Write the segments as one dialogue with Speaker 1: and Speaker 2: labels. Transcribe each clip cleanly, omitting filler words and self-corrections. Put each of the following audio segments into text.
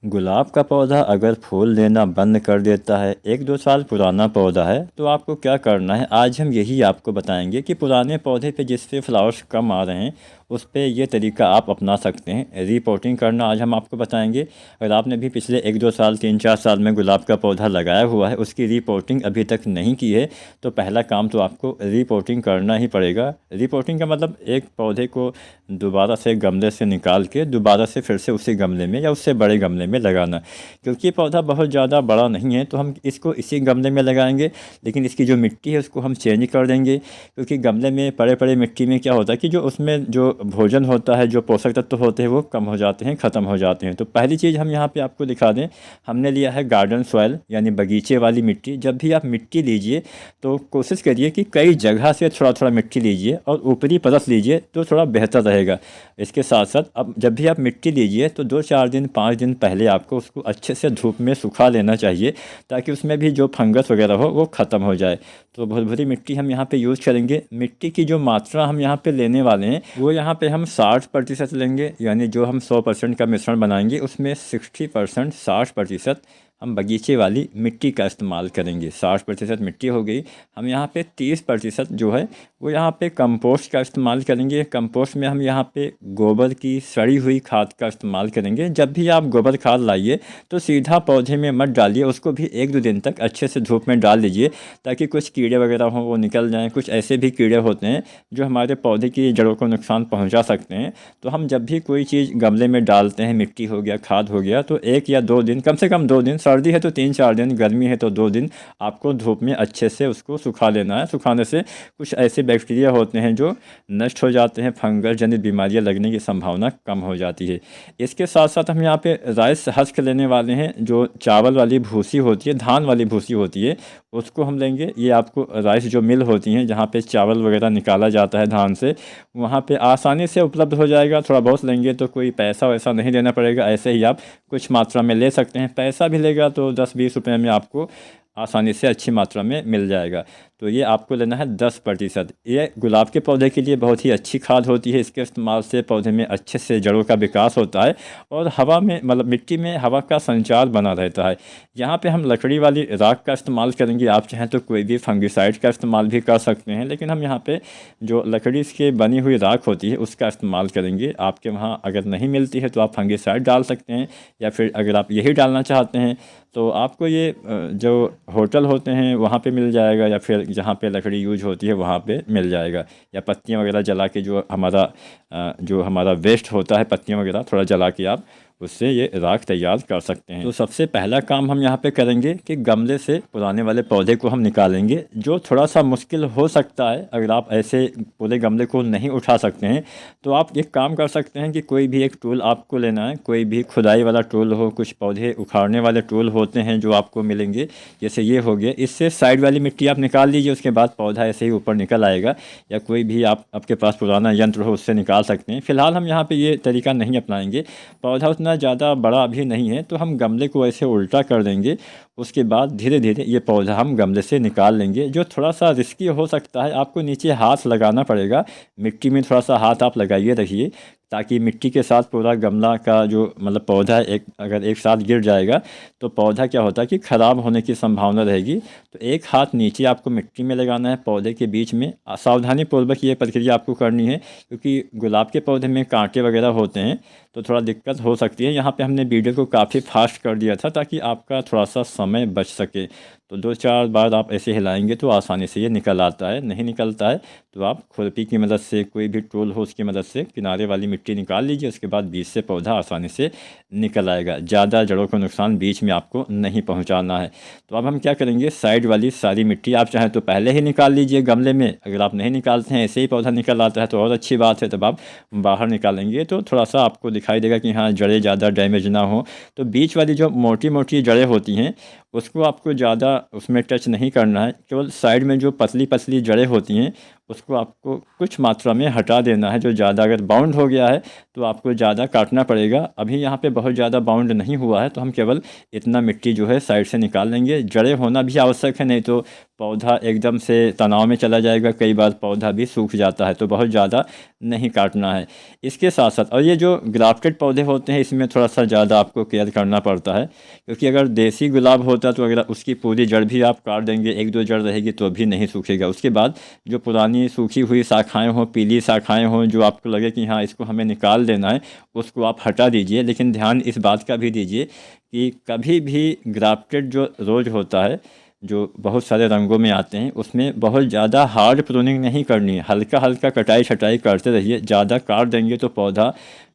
Speaker 1: गुलाब का पौधा अगर फूल देना बंद कर देता है, 1-2 साल पुराना पौधा है, तो आपको क्या करना है, आज हम यही आपको बताएंगे कि पुराने पौधे पे जिस पे फ्लावर्स कम आ रहे हैं उस पे ये तरीका आप अपना सकते हैं। रीपोर्टिंग करना आज हम आपको बताएंगे। अगर आपने भी पिछले 1-2 साल 3-4 साल में गुलाब का पौधा लगाया हुआ है, उसकी रीपोर्टिंग अभी तक नहीं की है, तो पहला काम तो आपको रीपोर्टिंग करना ही पड़ेगा। रीपोर्टिंग का मतलब एक पौधे को दोबारा से गमले से निकाल के दोबारा से फिर से उसी गमले में या उससे बड़े गमले में लगाना। क्योंकि ये पौधा बहुत ज़्यादा बड़ा नहीं है, तो हम इसको इसी गमले में लगाएंगे, लेकिन इसकी जो मिट्टी है उसको हम चेंज कर देंगे। क्योंकि गमले में पड़े पड़े मिट्टी में क्या होता है कि जो उसमें जो भोजन होता है, जो पोषक तत्व होते हैं वो कम हो जाते हैं, ख़त्म हो जाते हैं। तो पहली चीज़ हम यहाँ पे आपको दिखा दें, हमने लिया है गार्डन सॉइल यानी बगीचे वाली मिट्टी। जब भी आप मिट्टी लीजिए तो कोशिश करिए कि कई जगह से थोड़ा थोड़ा मिट्टी लीजिए और ऊपरी परत लीजिए तो थोड़ा बेहतर रहेगा। इसके साथ साथ अब जब भी आप मिट्टी लीजिए तो 2-4 दिन 5 दिन पहले आपको उसको अच्छे से धूप में सुखा लेना चाहिए, ताकि उसमें भी जो फंगस वगैरह हो वो ख़त्म हो जाए। तो भुरभुरी मिट्टी हम यहाँ पे यूज़ करेंगे। मिट्टी की जो मात्रा हम यहाँ पे लेने वाले हैं वो यहाँ पे हम 60% लेंगे, यानी जो हम 100% का मिश्रण बनाएंगे उसमें 60% 60% हम बगीचे वाली मिट्टी का इस्तेमाल करेंगे। 60% मिट्टी हो गई। हम यहाँ पे 30% जो है वो यहाँ पे कंपोस्ट का इस्तेमाल करेंगे। कंपोस्ट में हम यहाँ पे गोबर की सड़ी हुई खाद का इस्तेमाल करेंगे। जब भी आप गोबर खाद लाइए तो सीधा पौधे में मत डालिए, उसको भी 1-2 दिन तक अच्छे से धूप में डाल दीजिए, ताकि कुछ कीड़े वगैरह हों वो निकल जाएँ। कुछ ऐसे भी कीड़े होते हैं जो हमारे पौधे की जड़ों को नुकसान पहुँचा सकते हैं। तो हम जब भी कोई चीज़ गमले में डालते हैं, मिट्टी हो गया, खाद हो गया, तो 1 या 2 दिन, कम से कम 2 दिन, सर्दी है तो 3-4 दिन, गर्मी है तो 2 दिन आपको धूप में अच्छे से उसको सुखा लेना है। सुखाने से कुछ ऐसे बैक्टीरिया होते हैं जो नष्ट हो जाते हैं, फंगस जनित बीमारियां लगने की संभावना कम हो जाती है। इसके साथ साथ हम यहाँ पे राइस हस्क लेने वाले हैं। जो चावल वाली भूसी होती है, धान वाली भूसी होती है, उसको हम लेंगे। ये आपको राइस जो मिल होती हैं जहाँ पे चावल वगैरह निकाला जाता है धान से, वहाँ पे आसानी से उपलब्ध हो जाएगा। थोड़ा बहुत लेंगे तो कोई पैसा वैसा नहीं देना पड़ेगा, ऐसे ही आप कुछ मात्रा में ले सकते हैं। पैसा भी लेगा तो 10-20 रुपये में आपको आसानी से अच्छी मात्रा में मिल जाएगा। तो ये आपको लेना है 10%। ये गुलाब के पौधे के लिए बहुत ही अच्छी खाद होती है। इसके इस्तेमाल से पौधे में अच्छे से जड़ों का विकास होता है और हवा में, मतलब मिट्टी में हवा का संचार बना रहता है। यहाँ पे हम लकड़ी वाली राख का इस्तेमाल करेंगे। आप चाहें तो कोई भी फंगिसाइड का इस्तेमाल भी कर सकते हैं, लेकिन हम यहाँ पे जो लकड़ी से बनी हुई राख होती है उसका इस्तेमाल करेंगे। आपके वहाँ अगर नहीं मिलती है तो आप फंगिसाइड डाल सकते हैं, या फिर अगर आप यही डालना चाहते हैं तो आपको ये जो होटल होते हैं वहाँ पे मिल जाएगा, या फिर जहाँ पे लकड़ी यूज होती है वहाँ पे मिल जाएगा। या पत्तियाँ वगैरह जला के जो हमारा वेस्ट होता है, पत्तियाँ वगैरह थोड़ा जला के आप उससे ये राख तैयार कर सकते हैं। तो सबसे पहला काम हम यहाँ पे करेंगे कि गमले से पुराने वाले पौधे को हम निकालेंगे, जो थोड़ा सा मुश्किल हो सकता है। अगर आप ऐसे पूरे गमले को नहीं उठा सकते हैं तो आप एक काम कर सकते हैं कि कोई भी एक टूल आपको लेना है, कोई भी खुदाई वाला टूल हो। कुछ पौधे उखाड़ने वाले टूल होते हैं जो आपको मिलेंगे, जैसे ये हो गया। इससे साइड वाली मिट्टी आप निकाल लीजिए, उसके बाद पौधा ऐसे ही ऊपर निकल आएगा। या कोई भी आपके पास पुराना यंत्र हो उससे निकाल सकते हैं। फिलहाल हम यहाँ पे ये तरीका नहीं अपनाएंगे। पौधा उतना ज़्यादा बड़ा अभी नहीं है, तो हम गमले को ऐसे उल्टा कर देंगे। उसके बाद धीरे धीरे ये पौधा हम गमले से निकाल लेंगे। जो थोड़ा सा रिस्की हो सकता है, आपको नीचे हाथ लगाना पड़ेगा। मिट्टी में थोड़ा सा हाथ आप लगाइए रखिए, ताकि मिट्टी के साथ पूरा गमला का जो मतलब पौधा अगर एक साथ गिर जाएगा तो पौधा क्या होता है कि ख़राब होने की संभावना रहेगी। तो एक हाथ नीचे आपको मिट्टी में लगाना है, पौधे के बीच में। सावधानी पूर्वक ये प्रक्रिया आपको करनी है, क्योंकि गुलाब के पौधे में कांटे वगैरह होते हैं तो थोड़ा दिक्कत हो सकती है। यहाँ पे हमने वीडियो को काफ़ी फास्ट कर दिया था ताकि आपका थोड़ा सा समय बच सके। तो 2-4 बार आप ऐसे हिलाएंगे तो आसानी से ये निकल आता है। नहीं निकलता है तो आप खुरपी की मदद से, कोई भी टूल हो उसकी मदद से किनारे वाली मिट्टी निकाल लीजिए। उसके बाद बीच से पौधा आसानी से निकल आएगा। ज़्यादा जड़ों को नुकसान बीच में आपको नहीं पहुंचाना है। तो अब हम क्या करेंगे, साइड वाली सारी मिट्टी आप चाहें तो पहले ही निकाल लीजिए गमले में। अगर आप नहीं निकालते हैं, ऐसे ही पौधा निकल आता है तो और अच्छी बात है, तब आप बाहर निकालेंगे तो थोड़ा सा आपको दिखाई देगा कि हाँ, जड़ें ज़्यादा डैमेज ना हो। तो बीच वाली जो मोटी मोटी जड़ें होती हैं उसको आपको ज़्यादा उसमें टच नहीं करना है। केवल साइड में जो पतली पतली जड़ें होती हैं उसको आपको कुछ मात्रा में हटा देना है। जो ज़्यादा अगर बाउंड हो गया है तो आपको ज़्यादा काटना पड़ेगा। अभी यहाँ पे बहुत ज़्यादा बाउंड नहीं हुआ है तो हम केवल इतना मिट्टी जो है साइड से निकाल लेंगे। जड़ें होना भी आवश्यक है, नहीं तो पौधा एकदम से तनाव में चला जाएगा, कई बार पौधा भी सूख जाता है। तो बहुत ज़्यादा नहीं काटना है। इसके साथ साथ और ये जो ग्राफ्टेड पौधे होते हैं इसमें थोड़ा सा ज़्यादा आपको केयर करना पड़ता है, क्योंकि अगर देसी गुलाब होता तो अगर उसकी पूरी जड़ भी आप काट देंगे, एक दो जड़ रहेगी तो भी नहीं सूखेगा। उसके बाद जो पुरानी सूखी हुई शाखाएं हों, पीली शाखाएं हों, जो आपको लगे कि हाँ इसको हमें निकाल देना है, उसको आप हटा दीजिए। लेकिन ध्यान इस बात का भी दीजिए कि कभी भी ग्राफ्टेड जो रोज होता है, जो बहुत सारे रंगों में आते हैं, उसमें बहुत ज़्यादा हार्ड प्रूनिंग नहीं करनी है। हल्का हल्का कटाई छटाई करते रहिए। ज़्यादा काट देंगे तो पौधा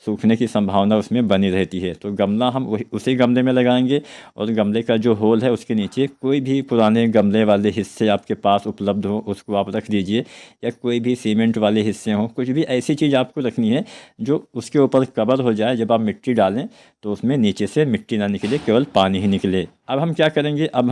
Speaker 1: सूखने की संभावना उसमें बनी रहती है। तो गमला हम उसी गमले में लगाएंगे और गमले का जो होल है उसके नीचे कोई भी पुराने गमले वाले हिस्से आपके पास उपलब्ध हो उसको आप रख दीजिए, या कोई भी सीमेंट वाले हिस्से हों, कुछ भी ऐसी चीज़ आपको रखनी है जो उसके ऊपर कवर हो जाए। जब आप मिट्टी डालें तो उसमें नीचे से मिट्टी ना निकले, केवल पानी ही निकले। अब हम क्या करेंगे, अब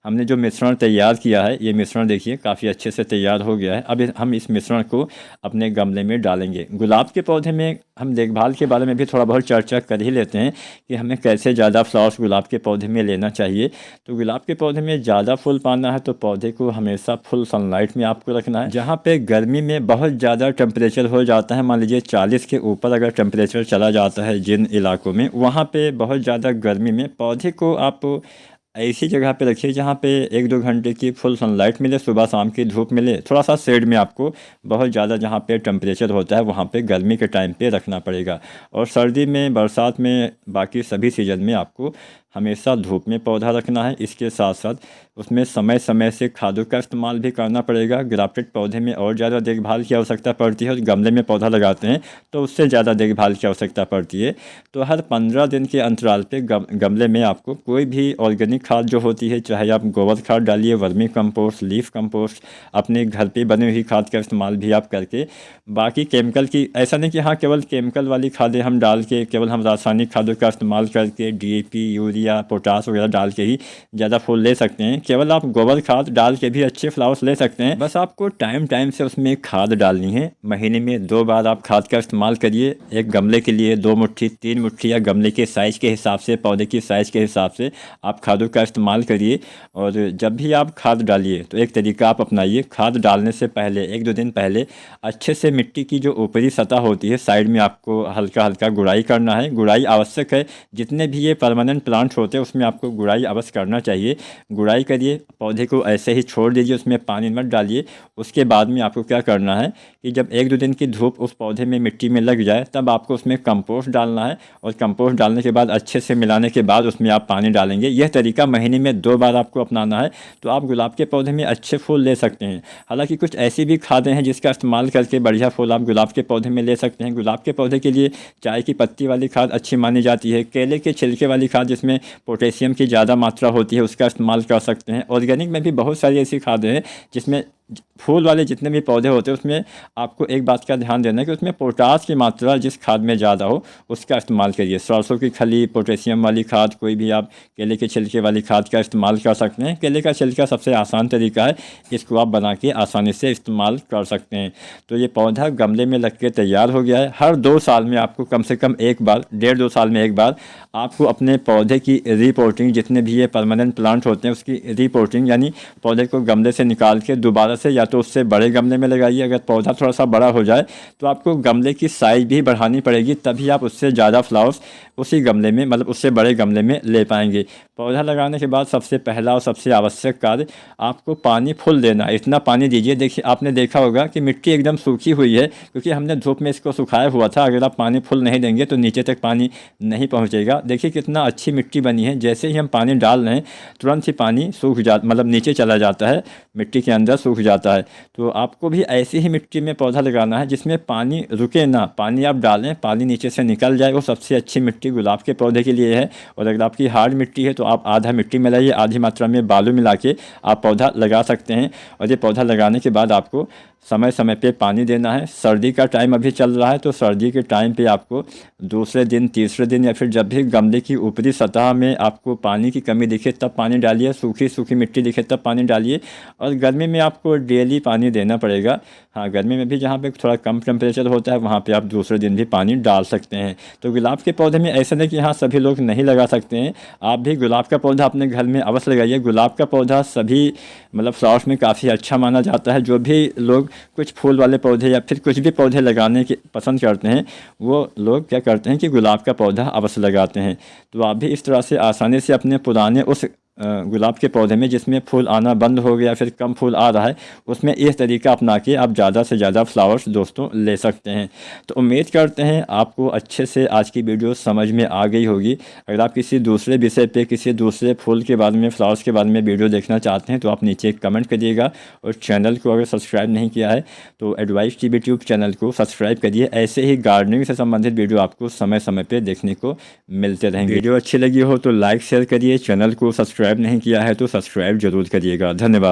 Speaker 1: हमने जो मिश्रण तैयार किया है, ये मिश्रण देखिए काफ़ी अच्छे से तैयार हो गया है। अब हम इस मिश्रण को अपने गमले में डालेंगे। गुलाब के पौधे में हम देखभाल के बारे में भी थोड़ा बहुत चर्चा कर ही लेते हैं कि हमें कैसे ज़्यादा फ्लावर्स गुलाब के पौधे में लेना चाहिए। तो गुलाब के पौधे में ज़्यादा फूल पाना है तो पौधे को हमेशा फुल सनलाइट में आपको रखना है। जहाँ पे गर्मी में बहुत ज़्यादा टेम्परेचर हो जाता है, मान लीजिए 40 के ऊपर अगर टेम्परेचर चला जाता है जिन इलाकों में, वहाँ पे बहुत ज़्यादा गर्मी में पौधे को आप ऐसी जगह पे रखिए जहाँ पे 1-2 घंटे की फुल सनलाइट मिले, सुबह शाम की धूप मिले। थोड़ा सा शेड में आपको बहुत ज़्यादा जहाँ पे टेम्परेचर होता है वहाँ पे गर्मी के टाइम पे रखना पड़ेगा। और सर्दी में, बरसात में, बाकी सभी सीजन में आपको हमेशा धूप में पौधा रखना है। इसके साथ साथ उसमें समय समय से खादों का इस्तेमाल भी करना पड़ेगा। ग्राफ्टेड पौधे में और ज़्यादा देखभाल की आवश्यकता पड़ती है, और गमले में पौधा लगाते हैं तो उससे ज़्यादा देखभाल की आवश्यकता पड़ती है। तो हर 15 दिन के अंतराल पे गमले में आपको कोई भी ऑर्गेनिक खाद जो होती है, चाहे आप गोबर खाद डालिए, वर्मी कंपोस्ट, लीफ कंपोस्ट, अपने घर पे बनी हुई खाद का इस्तेमाल भी आप करके, बाकी केमिकल की ऐसा नहीं कि हाँ केवल केमिकल वाली खादें हम डाल के, केवल हम रासायनिक खादों का इस्तेमाल करके DAP, यूरिया, पोटास वगैरह डाल के ही ज़्यादा फूल ले सकते हैं। केवल आप गोबर खाद डाल के भी अच्छे फ्लावर्स ले सकते हैं। बस आपको टाइम टाइम से उसमें खाद डालनी है। महीने में 2 बार आप खाद का इस्तेमाल करिए। एक गमले के लिए 2 मुट्ठी, 3 मुट्ठी, या गमले के साइज़ के हिसाब से, पौधे की साइज़ के हिसाब से आप खादों का इस्तेमाल करिए। और जब भी आप खाद डालिए तो एक तरीका आप अपनाइए। खाद डालने से पहले 1-2 दिन पहले अच्छे से मिट्टी की जो ऊपरी सतह होती है साइड में आपको हल्का हल्का गुड़ाई करना है। गुड़ाई आवश्यक है। जितने भी ये परमानेंट प्लांट्स होते हैं उसमें आपको गुड़ाई अवश्य करना चाहिए। गुड़ाई करिए, पौधे को ऐसे ही छोड़ दीजिए, उसमें पानी मत डालिए। उसके बाद में आपको क्या करना है कि जब 1-2 दिन की धूप उस पौधे में, मिट्टी में लग जाए, तब आपको उसमें कंपोस्ट डालना है। और कंपोस्ट डालने के बाद अच्छे से मिलाने के बाद उसमें आप पानी डालेंगे। यह तरीका महीने में 2 बार आपको अपनाना है, तो आप गुलाब के पौधे में अच्छे फूल ले सकते हैं। हालांकि कुछ ऐसी भी खादें हैं जिसका इस्तेमाल करके बढ़िया फूल आप गुलाब के पौधे में ले सकते हैं। गुलाब के पौधे के लिए चाय की पत्ती वाली खाद अच्छी मानी जाती है। केले के छिलके वाली खाद जिसमें पोटेशियम की ज़्यादा मात्रा होती है, उसका इस्तेमाल कर सकते हैं। ऑर्गेनिक में भी बहुत सारी ऐसी खादें हैं जिसमें फूल वाले जितने भी पौधे होते हैं उसमें आपको एक बात का ध्यान देना है कि उसमें पोटास की मात्रा जिस खाद में ज़्यादा हो उसका इस्तेमाल करिए। सरसों की खली, पोटेशियम वाली खाद, कोई भी आप केले के छिलके वाली खाद का इस्तेमाल कर सकते हैं। केले का छिलका सबसे आसान तरीका है, इसको आप बना के आसानी से इस्तेमाल कर सकते हैं। तो ये पौधा गमले में लग के तैयार हो गया है। हर 2 साल में आपको कम से कम एक बार, 1.5-2 साल में एक बार आपको अपने पौधे की रिपोर्टिंग, जितने भी ये परमानेंट प्लांट होते हैं उसकी रिपोर्टिंग, यानी पौधे को गमले से निकाल के दोबारा से या तो उससे बड़े गमले में लगाइए। अगर पौधा थोड़ा सा बड़ा हो जाए तो आपको गमले की साइज़ भी बढ़ानी पड़ेगी, तभी आप उससे ज़्यादा फ्लावर्स उसी गमले में, मतलब उससे बड़े गमले में ले पाएंगे। पौधा लगाने के बाद सबसे पहला और सबसे आवश्यक कार्य आपको पानी फुल देना। इतना पानी दीजिए। देखिए, आपने देखा होगा कि मिट्टी एकदम सूखी हुई है क्योंकि हमने धूप में इसको सुखाया हुआ था। अगर आप पानी फुल नहीं देंगे तो नीचे तक पानी नहीं पहुँचेगा। देखिए कितना अच्छी मिट्टी बनी है। जैसे ही हम पानी डाल रहे हैं तुरंत ही पानी सूख मतलब नीचे चला जाता है, मिट्टी के अंदर सूख जाता है। तो आपको भी ऐसी ही मिट्टी में पौधा लगाना है जिसमें पानी रुके ना। पानी आप डालें, पानी नीचे से निकल जाए, वो सबसे अच्छी मिट्टी मिट्टी गुलाब के पौधे के लिए है। और अगर आपकी हार्ड मिट्टी है तो आप आधा मिट्टी मिलाइए, आधी मात्रा में बालू मिला के आप पौधा लगा सकते हैं। और ये पौधा लगाने के बाद आपको समय समय पे पानी देना है। सर्दी का टाइम अभी चल रहा है तो सर्दी के टाइम पे आपको दूसरे दिन, तीसरे दिन या फिर जब भी गमले की ऊपरी सतह में आपको पानी की कमी दिखे तब पानी डालिए, सूखी सूखी मिट्टी दिखे तब पानी डालिए। और गर्मी में आपको डेली पानी देना पड़ेगा। हाँ, गर्मी में भी जहाँ पे थोड़ा कम टेम्परेचर होता है वहाँ पे आप दूसरे दिन भी पानी डाल सकते हैं। तो गुलाब के पौधे में ऐसा नहीं कि हाँ सभी लोग नहीं लगा सकते हैं, आप भी गुलाब का पौधा अपने घर में अवश्य लगाइए। गुलाब का पौधा सभी मतलब फ्लावर्स में काफ़ी अच्छा माना जाता है। जो भी लोग कुछ फूल वाले पौधे या फिर कुछ भी पौधे लगाने के पसंद करते हैं वो लोग क्या करते हैं कि गुलाब का पौधा अवश्य लगाते हैं। तो आप भी इस तरह से आसानी से अपने पुराने उस गुलाब के पौधे में जिसमें फूल आना बंद हो गया, फिर कम फूल आ रहा है, उसमें इस तरीका अपना के आप ज़्यादा से ज़्यादा फ्लावर्स दोस्तों ले सकते हैं। तो उम्मीद करते हैं आपको अच्छे से आज की वीडियो समझ में आ गई होगी। अगर आप किसी दूसरे विषय पे, किसी दूसरे फूल के बारे में, फ्लावर्स के बारे में वीडियो देखना चाहते हैं तो आप नीचे कमेंट करिएगा। और चैनल को अगर सब्सक्राइब नहीं किया है तो एडवाइस टीवी ट्यूब चैनल को सब्सक्राइब करिए। ऐसे ही गार्डनिंग से संबंधित वीडियो आपको समय समय पर देखने को मिलते रहेंगे। वीडियो अच्छी लगी हो तो लाइक शेयर करिए, चैनल को सब्सक्राइब नहीं किया है तो सब्सक्राइब जरूर करिएगा। धन्यवाद।